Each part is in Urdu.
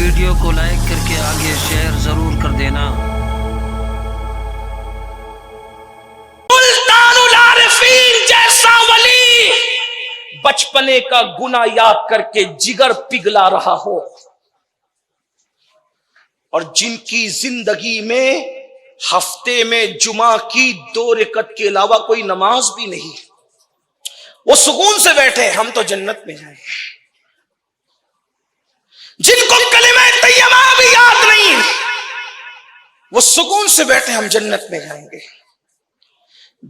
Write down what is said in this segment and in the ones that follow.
ویڈیو کو لائک کر کے آگے شیئر ضرور کر دینا۔ سلطان العارفین جیسا ولی بچپنے کا گناہ یاد کر کے جگر پگھلا رہا ہو، اور جن کی زندگی میں ہفتے میں جمعہ کی 2 رکعت کے علاوہ کوئی نماز بھی نہیں، وہ سکون سے بیٹھے ہم تو جنت میں جائیں گے۔ جن کو کلمہ طیبہ بھی یاد نہیں، وہ سکون سے بیٹھے ہم جنت میں جائیں گے۔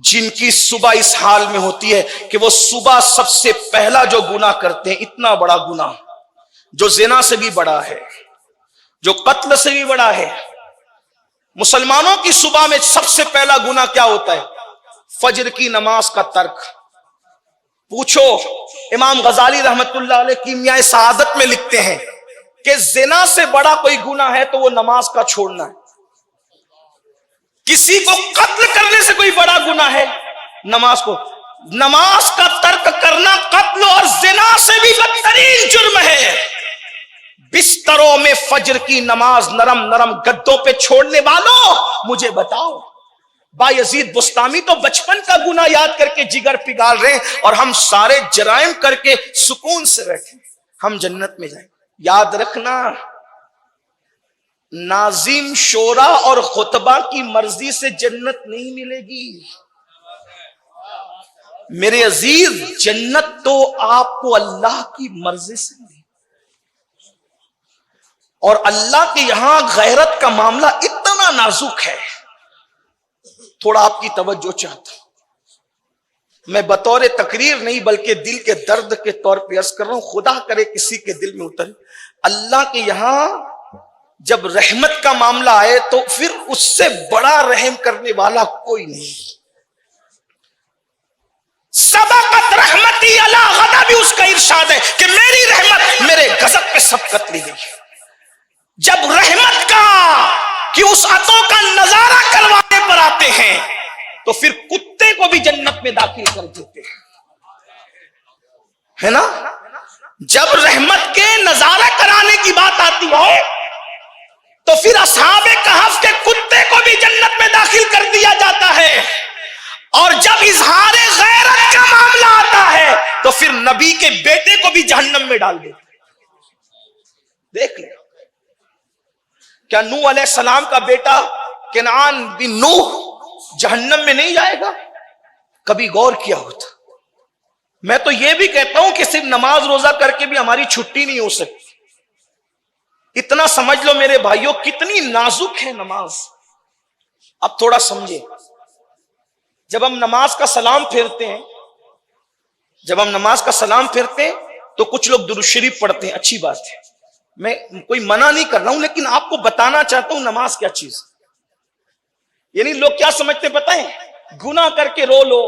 جن کی صبح اس حال میں ہوتی ہے کہ وہ صبح سب سے پہلا جو گناہ کرتے ہیں، اتنا بڑا گناہ جو زنا سے بھی بڑا ہے، جو قتل سے بھی بڑا ہے۔ مسلمانوں کی صبح میں سب سے پہلا گناہ کیا ہوتا ہے؟ فجر کی نماز کا ترک۔ پوچھو، امام غزالی رحمت اللہ علیہ کیمیاء سعادت میں لکھتے ہیں کہ زنا سے بڑا کوئی گناہ ہے تو وہ نماز کا چھوڑنا ہے۔ کسی کو قتل کرنے سے کوئی بڑا گناہ ہے نماز کا ترک کرنا قتل اور زنا سے بھی بدترین جرم ہے۔ بستروں میں فجر کی نماز نرم نرم گدوں پہ چھوڑنے والوں، مجھے بتاؤ، بایزید بستامی تو بچپن کا گناہ یاد کر کے جگر پگھال رہے ہیں، اور ہم سارے جرائم کر کے سکون سے بیٹھے ہم جنت میں جائیں۔ یاد رکھنا، ناظم شورا اور خطبہ کی مرضی سے جنت نہیں ملے گی میرے عزیز، جنت تو آپ کو اللہ کی مرضی سے ملے گی۔ اور اللہ کے یہاں غیرت کا معاملہ اتنا نازک ہے، تھوڑا آپ کی توجہ چاہتا ہوں، میں بطور تقریر نہیں بلکہ دل کے درد کے طور پہ عرض کر رہا ہوں، خدا کرے کسی کے دل میں اترے۔ اللہ کے یہاں جب رحمت کا معاملہ آئے تو پھر اس سے بڑا رحم کرنے والا کوئی نہیں۔ سبقت رحمتی علی غضبی، اس کا ارشاد ہے کہ میری رحمت میرے غضب پہ سبقت لی گئی۔ جب رحمت کا کہ اس عطوں کا نظارہ کروانے پر آتے ہیں تو پھر کتے کو بھی جنت میں داخل کر دیتے ہیں، ہے نا؟ جب رحمت کے نظارہ کرانے کی بات آتی ہے تو پھر اصحاب کہف کے کتے کو بھی جنت میں داخل کر دیا جاتا ہے، اور جب اظہار غیرت کا معاملہ آتا ہے تو پھر نبی کے بیٹے کو بھی جہنم میں ڈال دیتے ہیں۔ دیکھ لیں، کیا نوح علیہ السلام کا بیٹا کنعان بن نوح جہنم میں نہیں جائے گا؟ کبھی غور کیا ہوتا؟ میں تو یہ بھی کہتا ہوں کہ صرف نماز روزہ کر کے بھی ہماری چھٹی نہیں ہو سکتی۔ اتنا سمجھ لو میرے بھائیوں، کتنی نازک ہے نماز۔ اب تھوڑا سمجھے، جب ہم نماز کا سلام پھیرتے ہیں تو کچھ لوگ درود شریف پڑھتے ہیں، اچھی بات ہے، میں کوئی منع نہیں کر رہا ہوں، لیکن آپ کو بتانا چاہتا ہوں نماز کیا چیز ہے۔ یعنی لوگ کیا سمجھتے پتہ ہے؟ گناہ کر کے رو لو،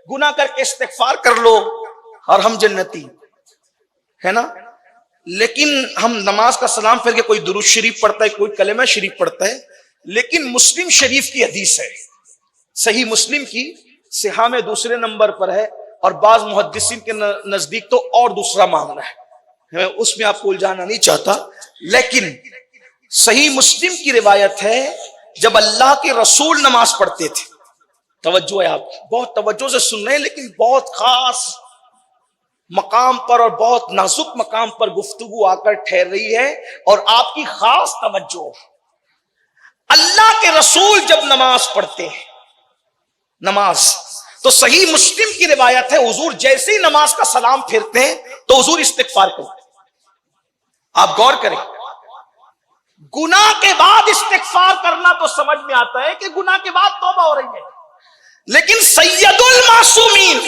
گناہ کر کے استغفار کر لو اور ہم جنتی، ہے نا؟ لیکن ہم نماز کا سلام پھر کے کوئی درود شریف پڑھتا ہے، کوئی کلمہ شریف پڑھتا ہے، لیکن مسلم شریف کی حدیث ہے، صحیح مسلم کی صحاح میں دوسرے نمبر پر ہے، اور بعض محدثین کے نزدیک تو اور دوسرا معاملہ ہے، میں اس میں آپ کو الجھانا نہیں چاہتا، لیکن صحیح مسلم کی روایت ہے جب اللہ کے رسول نماز پڑھتے تھے، توجہ ہے آپ بہت توجہ سے سن رہے ہیں، لیکن بہت خاص مقام پر اور بہت نازک مقام پر گفتگو آ کر ٹھہر رہی ہے، اور آپ کی خاص توجہ۔ اللہ کے رسول جب نماز پڑھتے ہیں، تو صحیح مسلم کی روایت ہے حضور جیسے ہی نماز کا سلام پھیرتے ہیں تو حضور استغفار کرتے ہیں۔ آپ غور کریں، گناہ کے بعد استغفار کرنا تو سمجھ میں آتا ہے کہ گناہ کے بعد توبہ ہو رہی ہے، لیکن سید المعصومین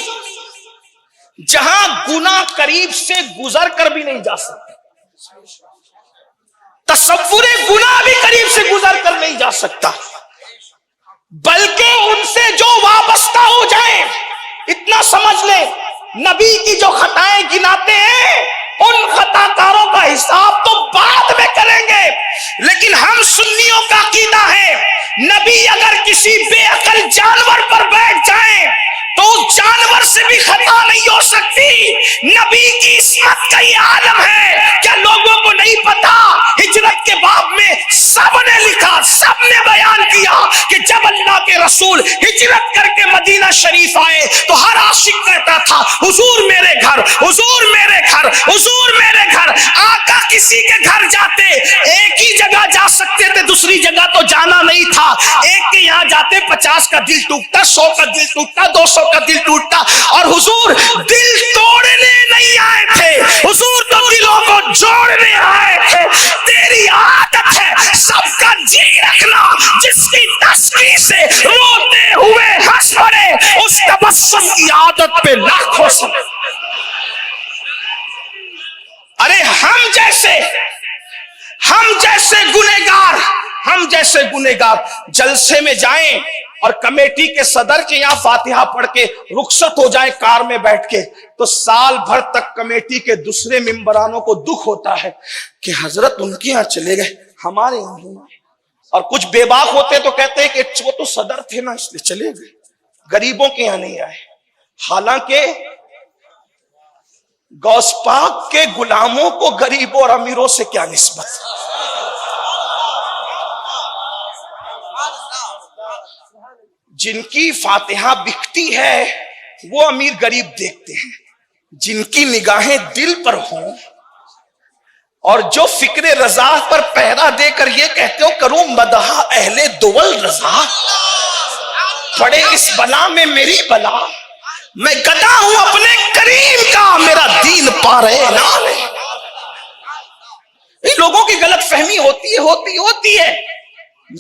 جہاں گناہ قریب سے گزر کر بھی نہیں جا سکتے، تصور گناہ بھی قریب سے گزر کر نہیں جا سکتا، بلکہ ان سے جو وابستہ ہو جائیں، اتنا سمجھ لیں نبی کی جو خطائیں گناتے ہیں ان خطا کاروں کا حساب تو بعد میں کریں گے، لیکن ہم سنیوں کا عقیدہ ہے نبی اگر کسی بے عقل جانور پر بیٹھ جائیں تو اس جانور سے بھی خطا نہیں ہو سکتی۔ نبی کی عصمت کا یہ عالم ہے، کیا لوگوں کو نہیں پتا رسول ہجرت کر کے مدینہ شریف آئے تو ہر عاشق کہتا تھا حضور میرے گھر، حضور میرے گھر، حضور میرے گھر۔ آقا کسی کے گھر جاتے ایک ہی جگہ جا سکتے تھے، دوسری جگہ تو جانا نہیں تھا۔ ایک کے یہاں جاتے 50 کا دل ٹوٹتا، 100 کا دل ٹوٹتا، 200 کا دل ٹوٹتا، اور حضور دل توڑنے نہیں آئے تھے، حضور تو دلوں کو جوڑنے آئے تھے۔ تیری عادت ہے سب کا جی رکھنا، جس کی تسبیح سے روتے ہوئے ہنس پڑے، اس تبسم کی عادت پہ لاکھوں سب۔ ارے ہم جیسے گنہگار جلسے میں جائیں اور کمیٹی کے صدر کے یہاں فاتحہ پڑھ کے رخصت ہو جائیں کار میں بیٹھ کے، تو سال بھر تک کمیٹی کے دوسرے ممبرانوں کو دکھ ہوتا ہے کہ حضرت ان کے یہاں چلے گئے، ہمارے یہاں نہیں۔ اور کچھ بے باک ہوتے تو کہتے ہیں کہ وہ تو صدر تھے نا اس لیے چلے گئے، غریبوں کے یہاں نہیں آئے۔ حالانکہ غوث پاک کے غلاموں کو غریبوں اور امیروں سے کیا نسبت؟ جن کی فاتحہ بکتی ہے وہ امیر غریب دیکھتے ہیں، جن کی نگاہیں دل پر ہوں اور جو فکر رضا پر پہرا دے کر یہ کہتے ہو کروں مدح اہل دول رضا، پڑے اس بلا میں میری بلا، میں گدا ہوں اپنے کریم کا، میرا دین پارے نہ لے۔ ان لوگوں کی غلط فہمی ہوتی ہے،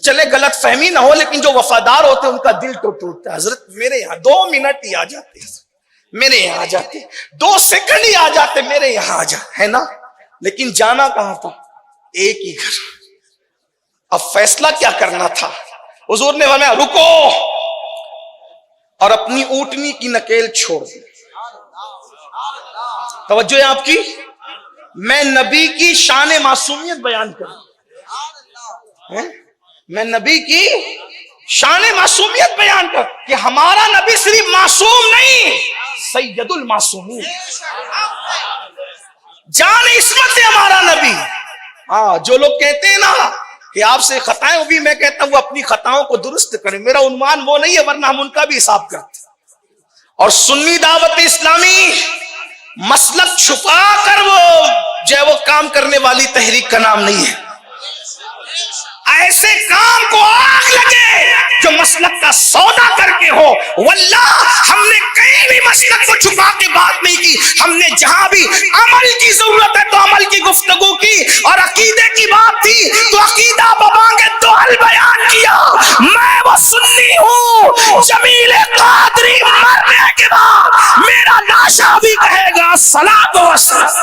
چلے غلط فہمی نہ ہو، لیکن جو وفادار ہوتے ہیں ان کا دل تو ٹوٹتا ہے۔ حضرت میرے یہاں 2 منٹ ہی آ جاتے، میرے یہاں آ جاتے، 2 سیکنڈ ہی آ جاتے، میرے یہاں آ جاتے، ہے نا؟ لیکن جانا کہاں تھا؟ ایک ہی گھر۔ اب فیصلہ کیا کرنا تھا؟ حضور نے فرمایا رکو اور اپنی اونٹنی کی نکیل چھوڑ دی۔ توجہ ہے آپ کی؟ میں نبی کی شان معصومیت بیان کروں، میں نبی کی شان معصومیت بیان کر کہ ہمارا نبی صرف معصوم نہیں، سید المعصومین، جان عصمت ہے ہمارا نبی۔ ہاں جو لوگ کہتے ہیں نا کہ آپ سے خطائیں ہوگی، میں کہتا ہوں وہ اپنی خطاؤں کو درست کریں، میرا عنوان وہ نہیں ہے، ورنہ ہم ان کا بھی حساب کرتے۔ اور سنی دعوت اسلامی مسلک چھپا کر وہ کام کرنے والی تحریک کا نام نہیں ہے۔ ایسے کام کو آگ لگے جو مسلک کا سودا کر کے ہو، واللہ ہم نے کہیں بھی مسلک کو چھپا کے بات نہیں کی، ہم نے جہاں بھی عمل کی ضرورت ہے تو عمل کی گفتگو کی، اور عقیدے کی بات تھی تو عقیدہ ببانگ دوحل بیان کیا۔ میں وہ سنی ہوں جمیل قادری مرنے کے بعد میرا لاشا بھی کہے گا الصلاۃ والسلام۔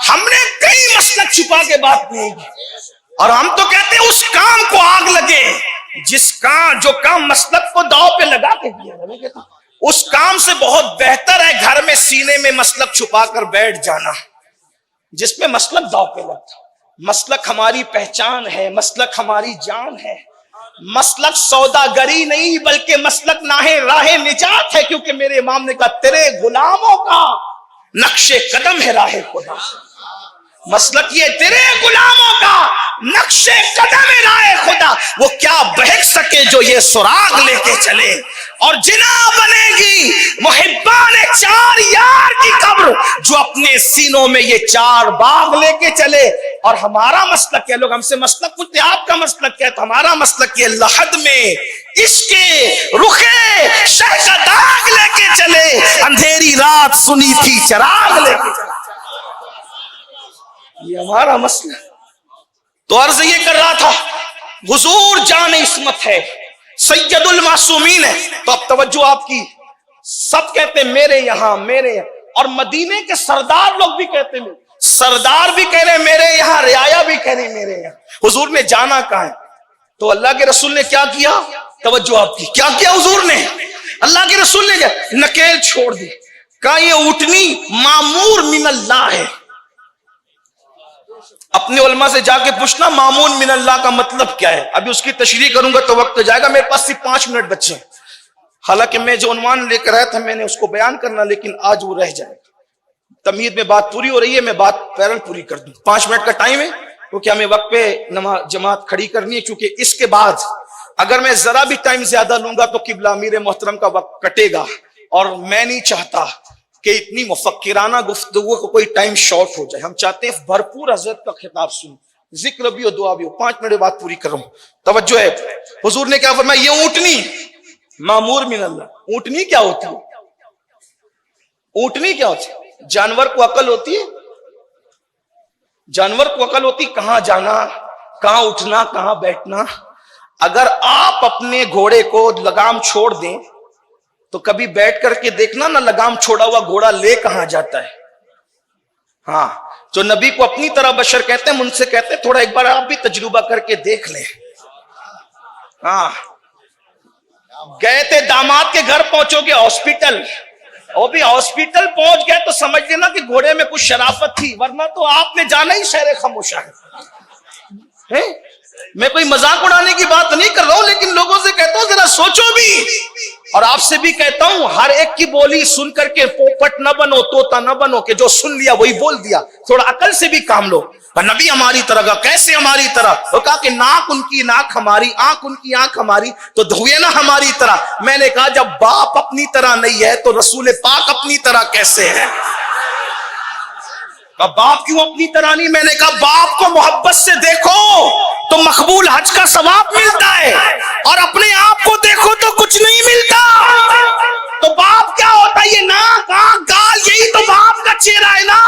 ہم نے کئی مسلک چھپا کے بات نہیں کی، اور ہم تو کہتے ہیں اس کام کو آگ لگے جو کام مسلک کو داؤ پہ لگا کے کیا، اس کام سے بہت بہتر ہے گھر میں سینے میں مسلک چھپا کر بیٹھ جانا جس میں مسلک داؤ پہ لگتا۔ مسلک ہماری پہچان ہے، مسلک ہماری جان ہے، مسلک سوداگری نہیں بلکہ مسلک راہ نجات ہے، کیونکہ میرے امام نے کہا تیرے غلاموں کا نقش قدم ہے راہ خدا۔ مسلک یہ تیرے غلاموں کا نقش قدم ہے راہ خدا، وہ کیا بہک سکے جو یہ سراغ لے کے چلے، اور جنا بنے گی محبان 4 یار کی قبر جو اپنے سینوں میں یہ 4 باغ لے کے چلے۔ اور ہمارا مسلک کیا، لوگ ہم سے مسلک پوچھتے آپ کا مسلک کیا، تو ہمارا مسلک یہ لحد میں اس کے رخے شہ کا داغ لے کے چلے، اندھیری رات سنی تھی چراغ لے کے چلے، یہ ہمارا مسئلہ۔ تو عرض یہ کر رہا تھا حضور جان عصمت ہے، سید المعصومین ہے، تو اب توجہ آپ کی، سب کہتے میرے یہاں میرے یہاں، اور مدینے کے سردار لوگ بھی کہتے ہیں، سردار بھی کہہ رہے میرے یہاں، رعایا بھی کہہ رہے میرے یہاں۔ حضور نے جانا کہاں ہے؟ تو اللہ کے رسول نے کیا کیا؟ توجہ آپ کی، کیا کیا حضور نے؟ اللہ کے رسول نے نکیل چھوڑ دی، کہا یہ اونٹنی معمور من اللہ ہے، اپنے علماء سے جا کے پوچھنا مامون من اللہ کا مطلب کیا ہے. ابھی اس کی تشریح کروں گا تو وقت جائے گا, میرے پاس صرف 5 منٹ بچے ہیں. حالانکہ میں جو عنوان لے کر آیا تھا میں نے اس کو بیان کرنا, لیکن آج وہ رہ جائے. تمہید میں بات پوری ہو رہی ہے, میں بات پیرل پوری کر دوں. 5 منٹ کا ٹائم ہے کیونکہ ہمیں وقت پہ نماز جماعت کھڑی کرنی ہے, کیونکہ اس کے بعد اگر میں ذرا بھی ٹائم زیادہ لوں گا تو قبلہ امیر محترم کا وقت کٹے گا, اور میں نہیں چاہتا کہ اتنی مفکرانہ گفتگو کو کوئی ٹائم شارٹ ہو جائے. ہم چاہتے ہیں بھرپور حضرت کا خطاب سنیں, ذکر بھی ہو, دعا بھی ہو. 5 منٹ بات پوری کروں. توجہ ہے, حضور نے کیا فرمایا, یہ اونٹنی مامور من اللہ. اونٹنی کیا ہوتی ہے؟ اونٹنی کیا ہوتی ہے؟ جانور کو عقل ہوتی ہے, جانور کو عقل ہوتی کہاں جانا, کہاں اٹھنا, کہاں بیٹھنا. اگر آپ اپنے گھوڑے کو لگام چھوڑ دیں تو کبھی بیٹھ کر کے دیکھنا نا لگام چھوڑا ہوا گھوڑا لے کہاں جاتا ہے. ہاں, جو نبی کو اپنی طرح بشر کہتے ہیں, ان سے کہتے ہیں تھوڑا ایک بار آپ بھی تجربہ کر کے دیکھ لیں. ہاں, گئے تھے داماد کے گھر, پہنچو گے ہاسپٹل, اور بھی ہاسپٹل پہنچ گئے تو سمجھ لینا کہ گھوڑے میں کچھ شرافت تھی, ورنہ تو آپ نے جانا ہی شہر خاموشہ ہے. میں کوئی مذاق اڑانے کی بات نہیں کر رہا ہوں, لیکن لوگوں سے کہتا ہوں ذرا سوچو بھی, اور آپ سے بھی کہتا ہوں ہر ایک کی بولی سن کر کے پوپٹ نہ بنو, طوطا نہ بنو کہ جو سن لیا وہی بول دیا. تھوڑا عقل سے بھی کام لو. نبی ہماری طرح کا, کیسے ہماری طرح؟ وہ کہا کہ ناک ان کی ناک ہماری, آنکھ ان کی آنکھ ہماری, تو ہوئے نا ہماری طرح. میں نے کہا جب باپ اپنی طرح نہیں ہے تو رسول پاک اپنی طرح کیسے ہے؟ باپ کیوں اپنی طرح نہیں؟ میں نے کہا باپ کو محبت سے دیکھو تو مقبول حج کا ثواب ملتا ہے, اور اپنے آپ کو دیکھو تو کچھ نہیں ملتا. تو باپ کیا ہوتا ہے؟ یہ ناک آنکھ گال, یہی تو باپ کا چہرہ ہے نا.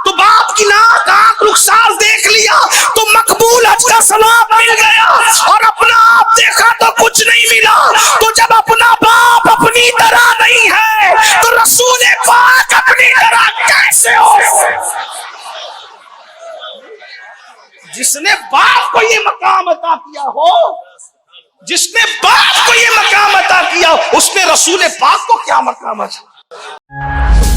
تو باپ کی ناک آنکھ رخسار دیکھ لیا تو مقبول حج کا ثواب مل گیا, اور اپنا آپ دیکھا تو کچھ نہیں ملا. تو جب اپنا باپ اپنی طرح نہیں ہے تو رسول پاک اپنی طرح کیسے ہو؟ جس نے باپ کو یہ مقام عطا کیا ہو, جس نے باپ کو یہ مقام عطا کیا, اس نے رسول پاک کو کیا مقام عطا.